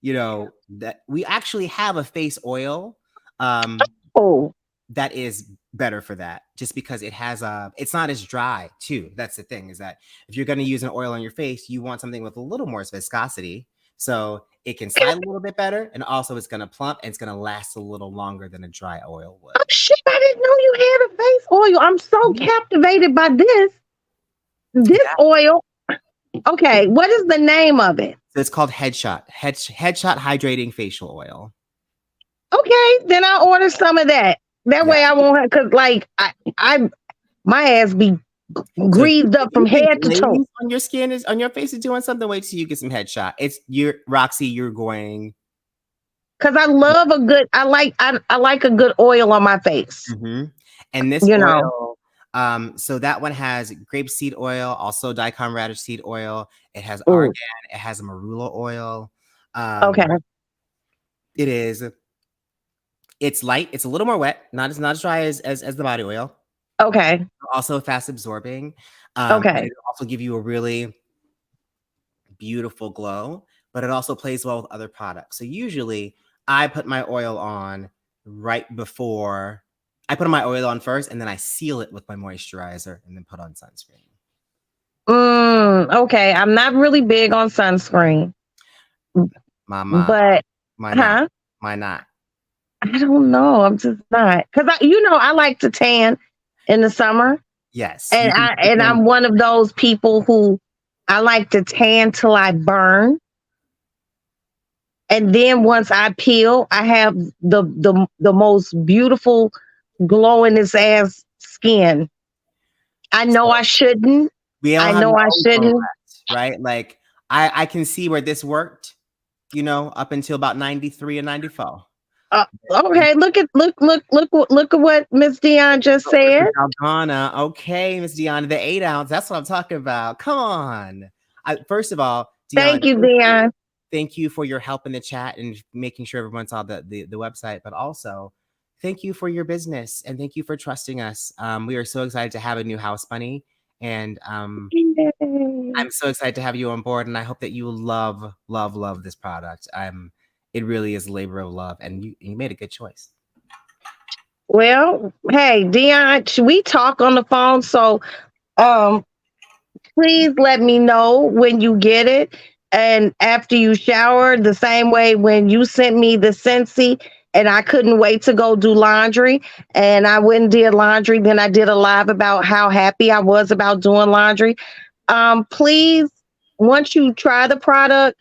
that we actually have a face oil that is better for that, just because it has it's not as dry too. That's the thing, is that if you're going to use an oil on your face, you want something with a little more viscosity, so it can slide a little bit better, and also it's going to plump and it's going to last a little longer than a dry oil would. Oh shit, I didn't know you had a face oil. I'm so captivated by this oil. Okay, what is the name of it? So it's called Headshot Hydrating Facial Oil. Okay, then I'll order some of that. That way I won't have, because like I my ass be greased up from head to toe. On your skin on your face is doing something. Wait till you get some Headshot. Roxy, you're going. Because I love I like a good oil on my face. Mm-hmm. And this oil, so that one has grapeseed oil, also daikon radish seed oil. It has argan. It has a marula oil. Okay. It's light. It's a little more wet. Not as dry as the body oil. Okay. Also fast absorbing. Okay. It'll also give you a really beautiful glow, but it also plays well with other products. So usually I put my oil on right before I put my oil on first, and then I seal it with my moisturizer, and then put on sunscreen. Okay, I'm not really big on sunscreen, Mama, but why not? huh? Why not? I don't know. I'm just not because I like to tan in the summer, Yes, and you can I'm one of those people who I like to tan till I burn, and then once I peel, I have the most beautiful glowing this ass skin. I know I shouldn't. We all I have know our I own shouldn't. progress, right? Like I can see where this worked, up until about 93 and 94. Okay, look at what Miss Dion just said. Donna, okay, Miss Dion, the 8-ounce. That's what I'm talking about. Come on. First of all, Dion, Thank you, Dion. thank you for your help in the chat and making sure everyone saw the website, but also thank you for your business and thank you for trusting us. We are so excited to have a new house bunny, and I'm so excited to have you on board, and I hope that you love this product. It really is a labor of love, and you made a good choice. Well, hey, Dion, we talk on the phone, so please let me know when you get it. And after you shower, the same way when you sent me the Scentsy and I couldn't wait to go do laundry, and I went and did laundry. Then I did a live about how happy I was about doing laundry. Please, once you try the product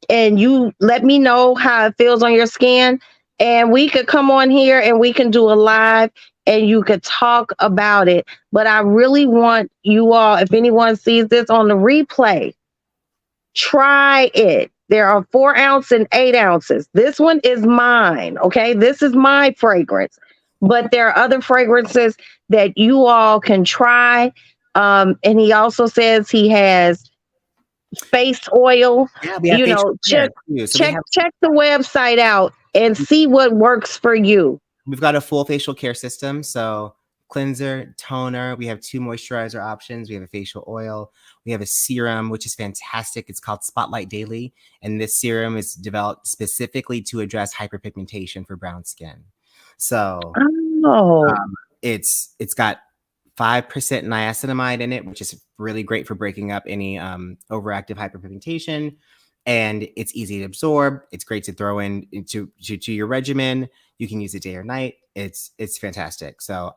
and you let me know how it feels on your skin, and we could come on here and we can do a live and you could talk about it. But I really want you all, if anyone sees this on the replay, try it. There are 4 ounce and 8 ounces. This one is mine. Okay. This is my fragrance, but there are other fragrances that you all can try. And he also says he has face oil. Yeah, we have Check the website out and see what works for you. We've got a full facial care system. So cleanser, toner. We have 2 moisturizer options. We have a facial oil. We have a serum, which is fantastic. It's called Spotlight Daily. And this serum is developed specifically to address hyperpigmentation for brown skin. So it's got 5% niacinamide in it, which is really great for breaking up any overactive hyperpigmentation. And it's easy to absorb. It's great to throw into your regimen. You can use it day or night. It's fantastic. So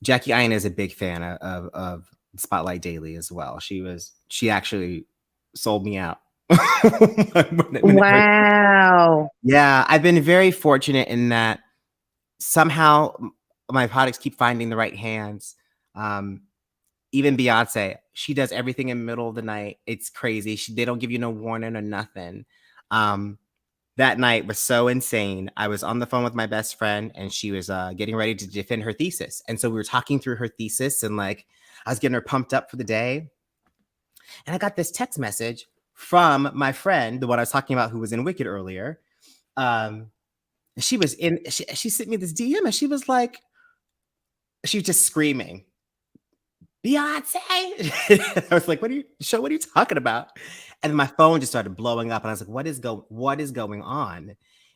Jackie Ian is a big fan of Spotlight Daily as well. She actually sold me out. Wow. Yeah, I've been very fortunate in that somehow my products keep finding the right hands. Even Beyonce, she does everything in the middle of the night. It's crazy. They don't give you no warning or nothing. That night was so insane. I was on the phone with my best friend, and she was getting ready to defend her thesis. And so we were talking through her thesis, and I was getting her pumped up for the day. And I got this text message from my friend, the one I was talking about who was in Wicked earlier. She sent me this DM, and she was just screaming, Beyonce. I was like, what are you talking about? And my phone just started blowing up, and I was like, what is going on?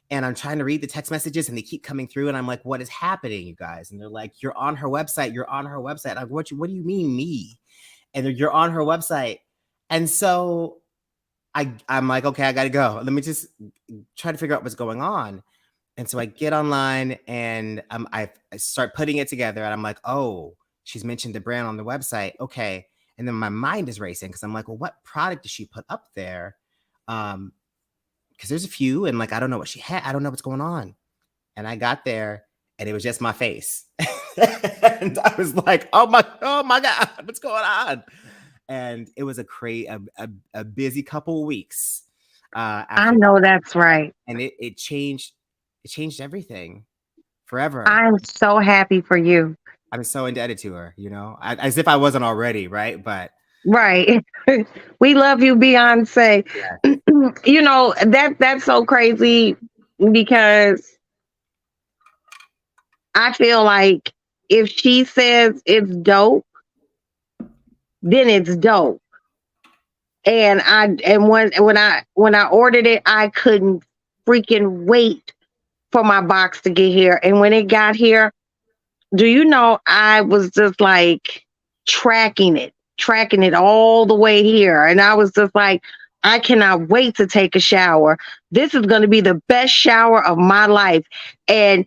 And I'm trying to read the text messages, and they keep coming through, and I'm like, what is happening, you guys? And they're like, you're on her website. I'm like, what do you mean, me? And you're on her website. And so I'm like, okay, I gotta go. Let me just try to figure out what's going on. And so I get online, and I start putting it together, and I'm like, oh, she's mentioned the brand on the website. Okay. And then my mind is racing because I'm like, well, what product did she put up there? Because there's a few, and I don't know what she had. I don't know what's going on. And I got there, and it was just my face. And I was like, oh my God, what's going on? And it was a busy couple of weeks. I know that's right. And it changed everything forever. I'm so happy for you. I'm so indebted to her, as if I wasn't already, right? But right. We love you, Beyonce. Yeah. That's so crazy because I feel like if she says it's dope, then it's dope. And when I ordered it, I couldn't freaking wait for my box to get here. And when it got here, do you know, I was just like tracking it all the way here. And I was just like, I cannot wait to take a shower. This is going to be the best shower of my life. And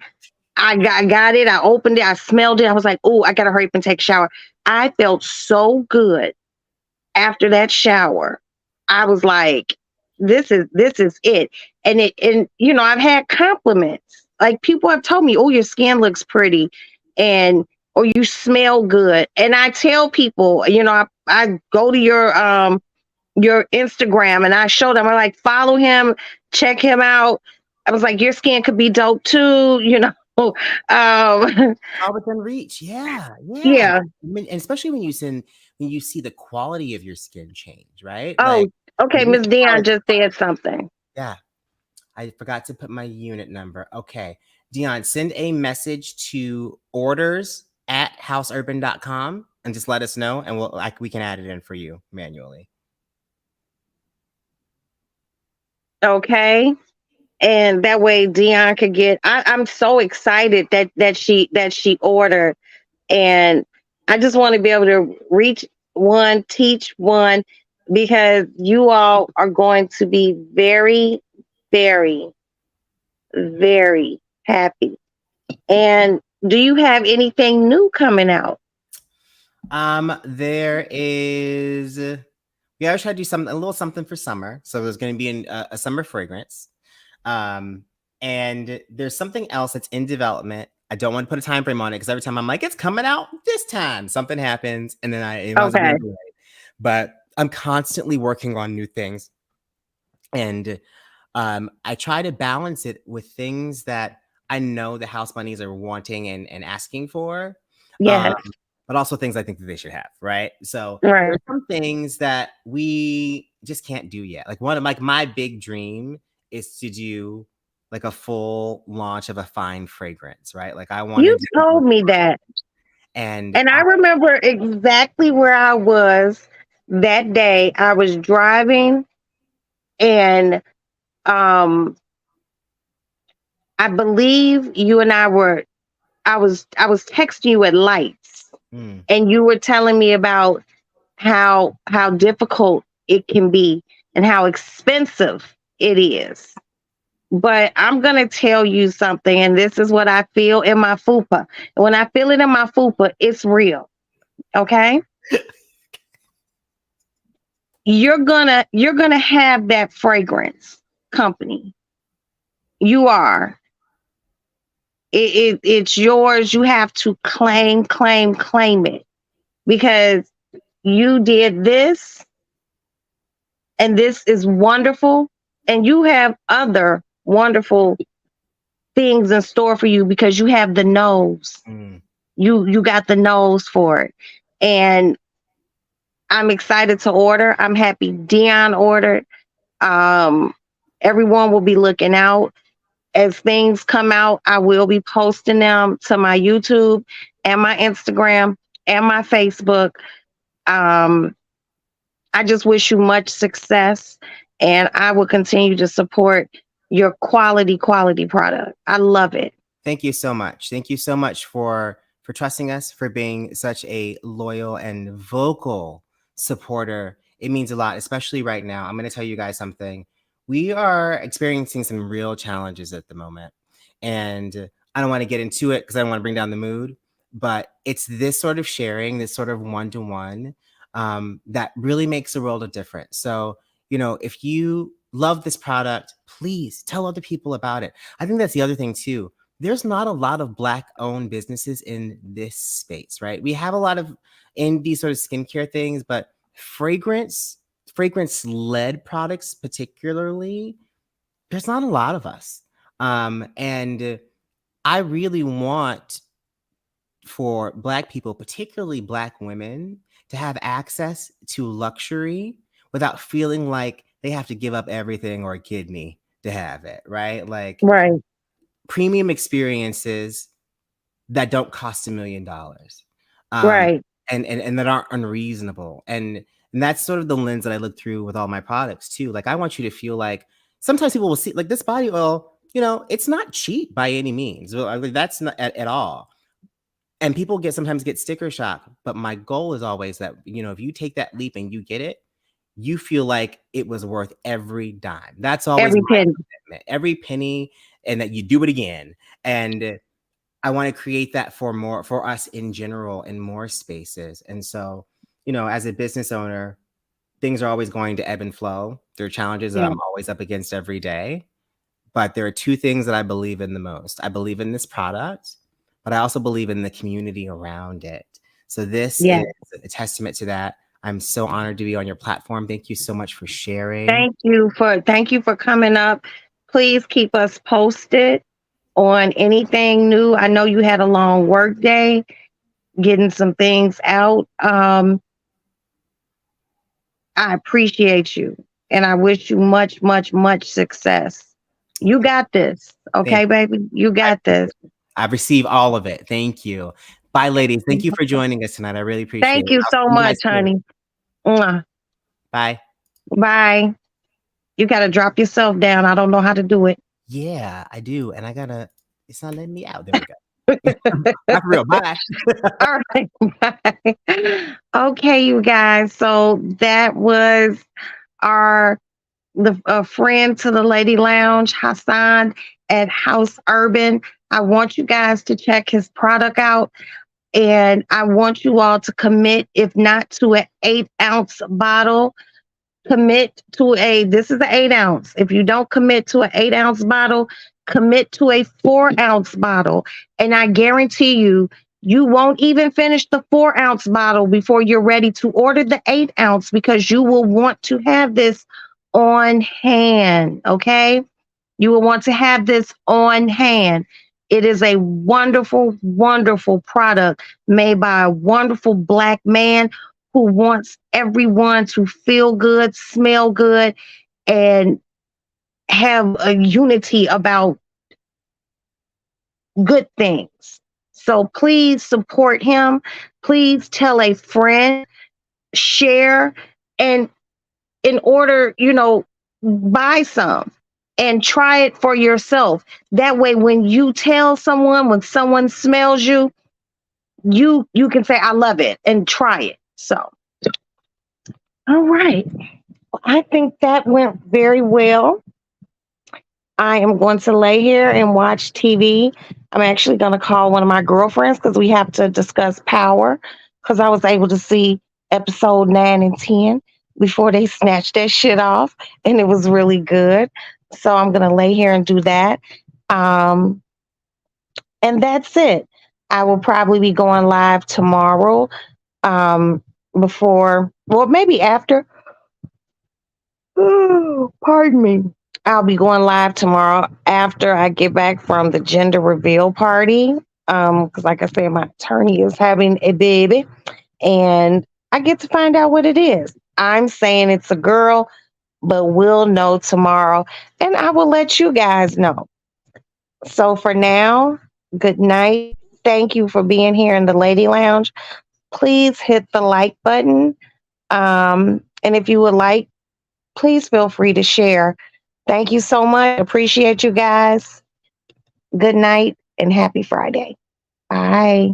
got it. I opened it. I smelled it. I was like, oh, I got to hurry up and take a shower. I felt so good after that shower. I was like, this is it. And you know, I've had compliments. Like people have told me, oh, your skin looks pretty and or you smell good. And I tell people, you know, I go to your Instagram and I show them, I like follow him, check him out. I was like, your skin could be dope too, you know. Um All within reach. Yeah. yeah. I mean, and especially when you see the quality of your skin change, right? Oh, Like, okay. when you Miss see Dion how- just said something. yeah. I forgot to put my unit number. Okay. Dion, send a message to orders@houseurban.com and just let us know and we can add it in for you manually. Okay. And that way Dion could get I'm so excited that she ordered. And I just want to be able to reach one, teach one, because you all are going to be very, very, very happy. And do you have anything new coming out? There is. We always try to do a little something for summer. So there's going to be a summer fragrance. And there's something else that's in development. I don't want to put a time frame on it because every time I'm like, it's coming out this time, something happens, and then Okay. But I'm constantly working on new things, and I try to balance it with things that I know the house bunnies are wanting and asking for. Yes. But also things I think that they should have, right? So Right. there's some things that we just can't do yet. Like my big dream is to do like a full launch of a fine fragrance, right? Like I want You told me that. and I remember exactly where I was that day. I was driving and I believe you and I was texting you at lights and you were telling me about how difficult it can be and how expensive it is. But I'm going to tell you something, and this is what I feel in my fupa. And when I feel it in my fupa, it's real. Okay? You're gonna have that fragrance company. You are. It's yours. You have to claim it, because you did this and this is wonderful, and you have other wonderful things in store for you because you have the nose. You got the nose for it. And I'm excited to order. I'm happy Dion ordered. Everyone will be looking out. As things come out, I will be posting them to my YouTube and my Instagram and my Facebook. I just wish you much success, and I will continue to support your quality product. I love it. Thank you so much. Thank you so much for trusting us, for being such a loyal and vocal supporter. It means a lot, especially right now. I'm going to tell you guys something. We are experiencing some real challenges at the moment. And I don't want to get into it because I don't want to bring down the mood, but it's this sort of sharing, this sort of one-to-one that really makes a world of difference. So, you know, if you love this product, please tell other people about it. I think that's the other thing too. There's not a lot of Black-owned businesses in this space, right? We have a lot of indie sort of skincare things, but fragrance-led products particularly, there's not a lot of us. And I really want for Black people, particularly Black women, to have access to luxury without feeling like they have to give up everything or a kidney to have it, right? Like Right. premium experiences that don't cost $1 million. Right. And that aren't unreasonable. And that's sort of the lens that I look through with all my products too. Like I want you to feel like sometimes people will see like this body oil it's not cheap by any means. Well, that's not at all. And people sometimes get sticker shock. But my goal is always that, if you take that leap and you get it, you feel like it was worth every dime. That's always Every my penny. commitment, every penny, and that you do it again. And I want to create that for us in general in more spaces. And so, as a business owner, things are always going to ebb and flow. There are challenges that Yeah. I'm always up against every day. But there are two things that I believe in the most. I believe in this product, but I also believe in the community around it. So this Yeah. is a testament to that. I'm so honored to be on your platform. Thank you so much for sharing. Thank you for coming up. Please keep us posted on anything new. I know you had a long work day getting some things out. I appreciate you and I wish you much, much, much success. You got this. Okay, baby? You got this. I receive all of it. Thank you. Bye, ladies. Thank you for joining us tonight. I really appreciate it. Thank you so I'll see you guys much, soon. honey. Mwah. Bye. Bye. You got to drop yourself down. I don't know how to do it. Yeah, I do. And it's not letting me out. There we go. Not for real. Bye. All right. Bye. Okay, you guys. So that was a friend to the Lady Lounge, Hassan at House Urban. I want you guys to check his product out. And I want you all to commit, if not to an 8-ounce bottle, commit to this is an 8-ounce. If you don't commit to an 8-ounce bottle, commit to a 4-ounce bottle. And I guarantee you, you won't even finish the 4-ounce bottle before you're ready to order the 8-ounce, because you will want to have this on hand. Okay. You will want to have this on hand. It is a wonderful, wonderful product made by a wonderful Black man who wants everyone to feel good, smell good, and have a unity about good things. So please support him. Please tell a friend, share, and in order, buy some and try it for yourself. That way, when you tell someone, when someone smells you, you can say, I love it, and try it. So, all right. I think that went very well. I am going to lay here and watch TV. I'm actually going to call one of my girlfriends because we have to discuss Power, because I was able to see episode 9 and 10 before they snatched that shit off, and it was really good. So I'm going to lay here and do that. And that's it. I will probably be going live tomorrow maybe after. Oh, pardon me. I'll be going live tomorrow after I get back from the gender reveal party. Because like I said, my attorney is having a baby and I get to find out what it is. I'm saying it's a girl, but we'll know tomorrow and I will let you guys know. So for now, good night. Thank you for being here in the Lady Lounge. Please hit the like button. And if you would like, please feel free to share. Thank you so much. Appreciate you guys. Good night and happy Friday. Bye.